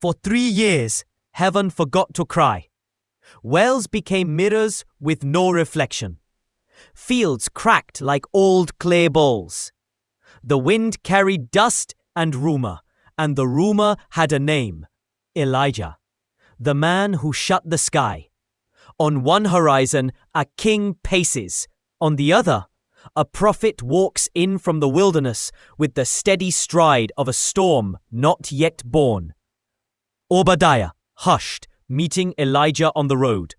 For 3 years, heaven forgot to cry. Wells became mirrors with no reflection. Fields cracked like old clay bowls. The wind carried dust and rumor, and the rumor had a name: Elijah, the man who shut the sky. On one horizon, a king paces. On the other, a prophet walks in from the wilderness with the steady stride of a storm not yet born. Obadiah hushed, meeting Elijah on the road.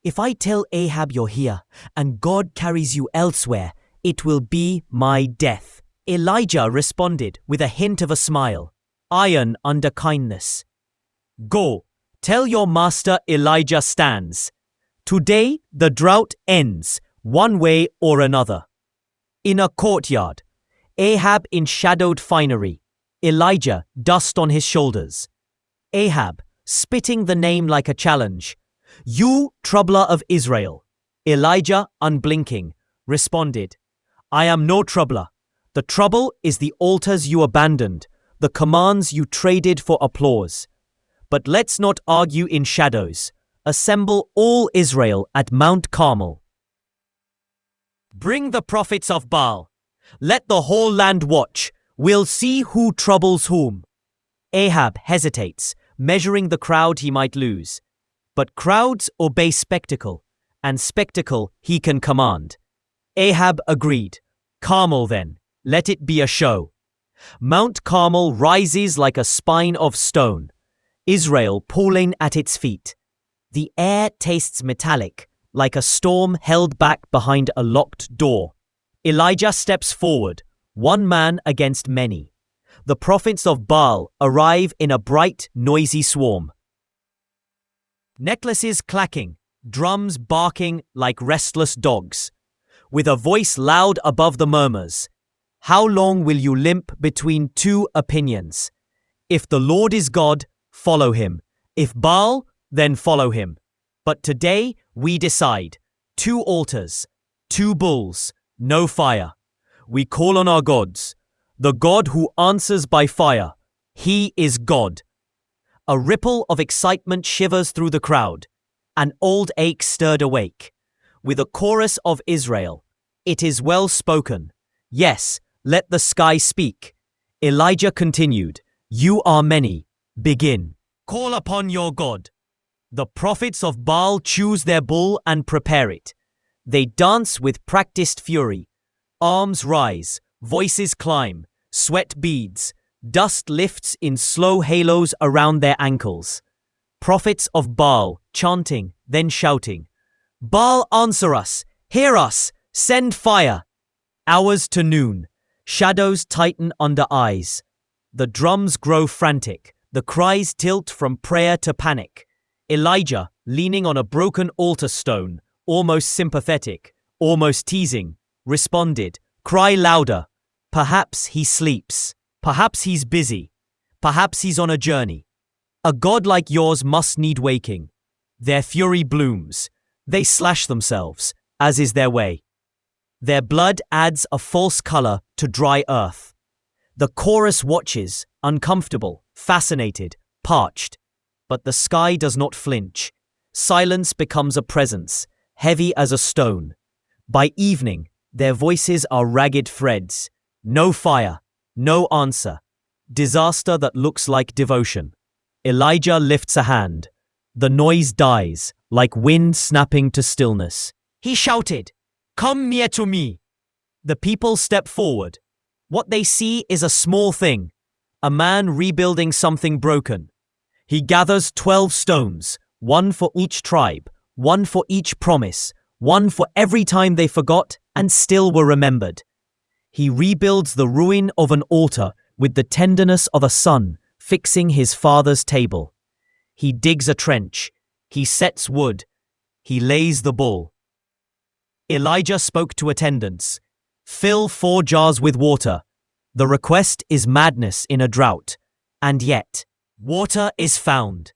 "If I tell Ahab you're here, and God carries you elsewhere, it will be my death." Elijah responded with a hint of a smile. Iron under kindness. "Go, tell your master Elijah stands. Today the drought ends, one way or another." In a courtyard, Ahab in shadowed finery, Elijah dust on his shoulders. Ahab, spitting the name like a challenge. "You troubler of Israel." Elijah, unblinking, responded, "I am no troubler. The trouble is the altars you abandoned, the commands you traded for applause. But let's not argue in shadows. Assemble all Israel at Mount Carmel. Bring the prophets of Baal. Let the whole land watch. We'll see who troubles whom." Ahab hesitates, measuring the crowd he might lose. But crowds obey spectacle, and spectacle he can command. Ahab agreed. "Carmel then, let it be a show." Mount Carmel rises like a spine of stone, Israel pooling at its feet. The air tastes metallic, like a storm held back behind a locked door. Elijah steps forward, one man against many. The prophets of Baal arrive in a bright, noisy swarm. Necklaces clacking, drums barking like restless dogs. With a voice loud above the murmurs, "How long will you limp between two opinions? If the Lord is God, follow him. If Baal, then follow him. But today we decide. 2 altars, 2 bulls, no fire. We call on our gods. The God who answers by fire. He is God." A ripple of excitement shivers through the crowd. An old ache stirred awake. With a chorus of Israel, "It is well spoken. Yes, let the sky speak." Elijah continued, "You are many. Begin. Call upon your God." The prophets of Baal choose their bull and prepare it. They dance with practiced fury. Arms rise, voices climb, sweat beads, dust lifts in slow halos around their ankles. Prophets of Baal chanting, then shouting, "Baal, answer us! Hear us! Send fire!" Hours to noon. Shadows tighten under eyes. The drums grow frantic. The cries tilt from prayer to panic. Elijah, leaning on a broken altar stone, almost sympathetic, almost teasing, responded, "Cry louder. Perhaps he sleeps. Perhaps he's busy. Perhaps he's on a journey. A God like yours must need waking." Their fury blooms. They slash themselves, as is their way. Their blood adds a false color to dry earth. The chorus watches, uncomfortable, fascinated, parched. But the sky does not flinch. Silence becomes a presence, heavy as a stone. By evening, their voices are ragged threads. No fire, no answer. Disaster that looks like devotion. Elijah lifts a hand. The noise dies, like wind snapping to stillness. He shouted, "Come near to me." The people step forward. What they see is a small thing. A man rebuilding something broken. He gathers 12 stones, one for each tribe, one for each promise, one for every time they forgot and still were remembered. He rebuilds the ruin of an altar with the tenderness of a son fixing his father's table. He digs a trench. He sets wood. He lays the bull. Elijah spoke to attendants. "Fill 4 jars with water." The request is madness in a drought. And yet, water is found.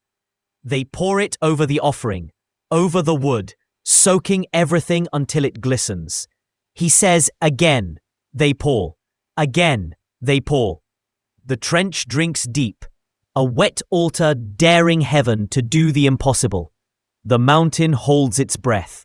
They pour it over the offering, over the wood, soaking everything until it glistens. He says, "Again, they pour. Again, they pour." The trench drinks deep. A wet altar daring heaven to do the impossible. The mountain holds its breath.